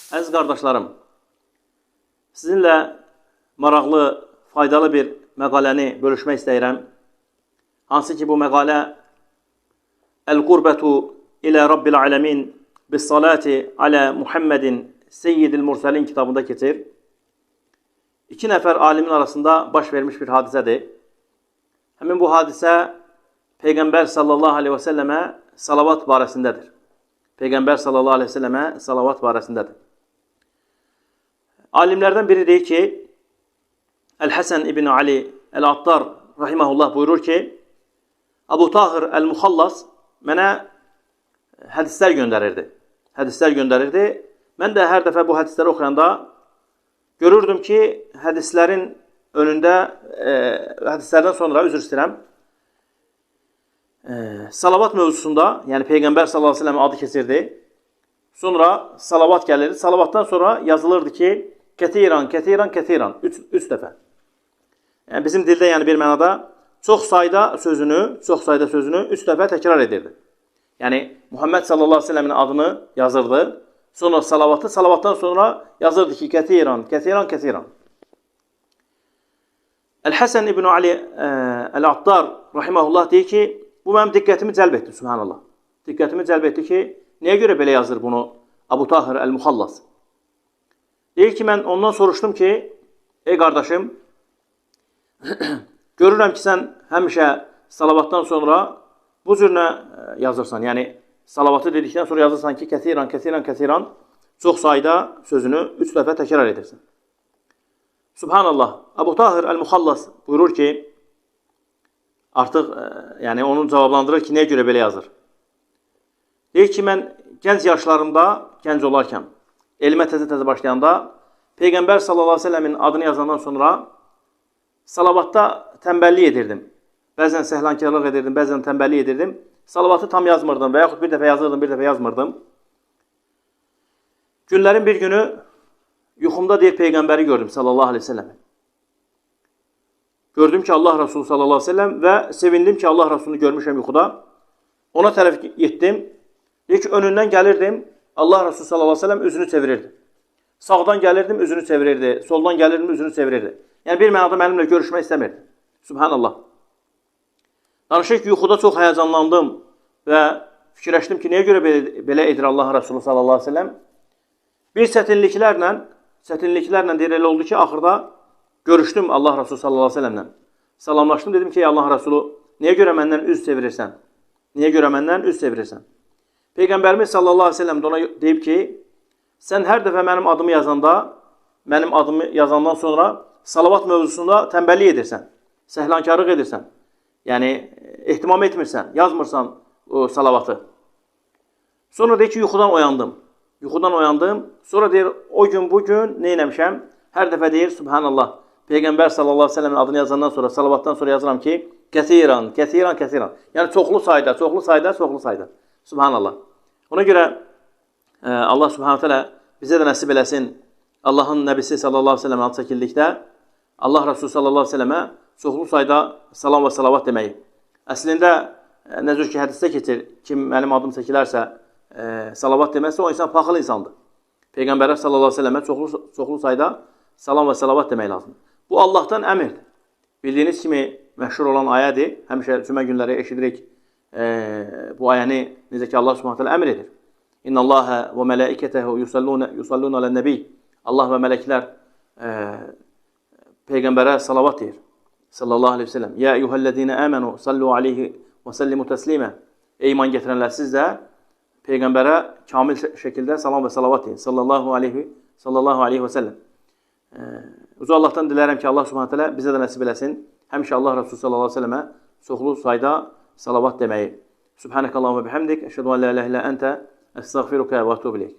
Əziz qardaşlarım, sizinlə maraqlı, faydalı bir məqaləni bölüşmək istəyirəm. Hansı ki, bu məqalə Əl-Qurbətu ilə Rabbil Aləmin bis-salati alə Muhammedin Seyyidil Mursəlin kitabında keçir. İki nəfər alimin arasında baş vermiş bir hadisədir. Həmin bu hadisə Peyğəmbər sallallahu aleyhi və səlləmə salavat barəsindədir. Peyğəmbər sallallahu aleyhi və səlləmə salavat barəsindədir. Alimlərdən biri deyir ki, Əl-Həsən ibn Ali Əl-Attar rahiməhullah buyurur ki, Abu Tahir Əl-Muxallas mənə hədislər göndərirdi. Mən də hər dəfə bu hədisləri oxuyanda görürdüm ki, hədislərin önündə, hədislərdən sonra, üzr istəyirəm, salavat mövzusunda, yəni Peyğəmbər sallallahu aleyhi ve sellem adı keçirdi. Sonra salavat gəlirdi. Salavatdan sonra yazılırdı ki, ketiran, üç dəfə. Yəni bizim dildə yəni bir mənada çox sayda sözünü üç dəfə təkrar edirdi. Yəni Muhammed sallallahu aleyhi ve sellemin adını yazırdı. Sonra salavatdan sonra yazırdı ki, ketiran. Əl-Həsən ibn Ali Əl-Attar rahiməhullah deyir ki, bu mənim diqqətimi cəlb etdi, subhanallah. Diqqətimi cəlb etdi ki, niyə görə belə yazır bunu Abu Tahir Əl-Muxallas? Deyir ki, mən ondan soruşdum ki, ey qardaşım, görürəm ki, sən həmişə salavatdan sonra bu cürlə yazırsan. Yəni, salavatı dedikdən sonra yazırsan ki, kəsiran, çox sayda sözünü üç dəfə təkrar edirsən. Subhanallah, Abu Tahir Əl-Muxallas buyurur ki, artıq yəni onu cavablandırır ki, nəyə görə belə yazır? Deyir ki, mən gənc yaşlarımda, gənc olarkən, elmə təzə başlayanda, Peyğəmbər sallallahu aleyhi ve sellemin adını yazandan sonra salavatda tənbəllik edirdim. Bəzən səhlankarlıq edirdim, bəzən tənbəllik edirdim. Salavatı tam yazmırdım və yaxud bir dəfə yazırdım, bir dəfə yazmırdım. Günlərin bir günü yuxumda deyir Peyğəmbəri gördüm sallallahu aleyhi ve sellem. Gördüm ki, Allah Resulü sallallahu aleyhi ve sellem və sevindim ki, Allah Resulünü görmüşəm yuxuda. Ona tərəf getdim. Deyir ki, önündən gəlirdim, Allah Resulü sallallahu aleyhi ve sellem üzünü çevirirdi. Sağdan gəlirdim, üzünü çevirirdi. Soldan gəlirdim, üzünü çevirirdi. Yəni bir mənada mənimlə görüşmək istəmirdi. Subhanallah. Danışır ki, yuxuda çox həyəcanlandım və fikirləşdim ki, niyə görə belə edir Allah Resulü sallallahu aleyhi ve sellem? Bir çətinliklərlə deyir, elə oldu ki, axırda görüşdüm Allah Resulü sallallahu aleyhi ve sellemlə. Salamlaşdım, dedim ki, ey Allah Resulü, niyə görə məndən üz çevirirsən? Niyə görə məndən üz çevirirsən? Peyğəmbərimiz sallallahu aleyhi ve sellem də ona deyib ki, sən hər dəfə mənim adımı yazandan sonra salavat mövzusunda tənbəllik edirsən, səhlankarlıq edirsən. Yəni, ehtimam etmirsən, yazmırsan o salavatı. Sonra deyir ki, yuxudan oyandım. Sonra deyir, o gün, bugün nə eləmişəm? Hər dəfə deyir, subhanallah, Peyğəmbər sallallahu aleyhi ve sellemin adını yazandan sonra, salavatdan sonra yazıram ki, kəsiran. Yəni, çoxlu sayda. Subhanallah. Ona görə Allah subhanahu teala bizə də nəsib eləsin. Allahın nəbisi sallallahu aleyhi ve sellem adı çəkildikdə Allah Resulü sallallahu aleyhi ve sellemə çoxlu sayda salam və salavat deməyi. Əslində, nə cür ki, hədisdə keçir, kim mənim adım çəkilərsə salavat deməsə, o insan paxıl insandır. Peyğəmbərə sallallahu aleyhi ve sellemə çoxlu sayda salam və salavat demək lazım. Bu Allahdan əmrdir. Bildiyiniz kimi məşhur olan ayədir. Həmişə cümə günləri eşidirik bu ayəni necə ki Allah subhanahu teala əmr edir. İnna Allaha və mələikətəhu yusallun alə'n-nəbi. Allah və mələklər Peyğəmbərə salavat deyir. Sallallahu aleyhi ve sellem. Ya eyyuhəl-ləzīnə əmənu sallu aleyhi və sallimu təslimə. Ey iman gətirənlər, siz də Peyğəmbərə kamil şəkildə salam və salavat deyin. Sallallahu aleyhi və səlləm. Uzu Allahdan dilərəm ki, Allah subhanahu teala bizə də nəsib eləsin. Həmişə Allah Resulü sallallahu aleyhi və səlləmə çoxlu sayda salavat deməyi. Subhanəkallahumma bihamdik. Əşhədu an la ilahe illə əntə. Əstəğfiruka və etûbu ileyk.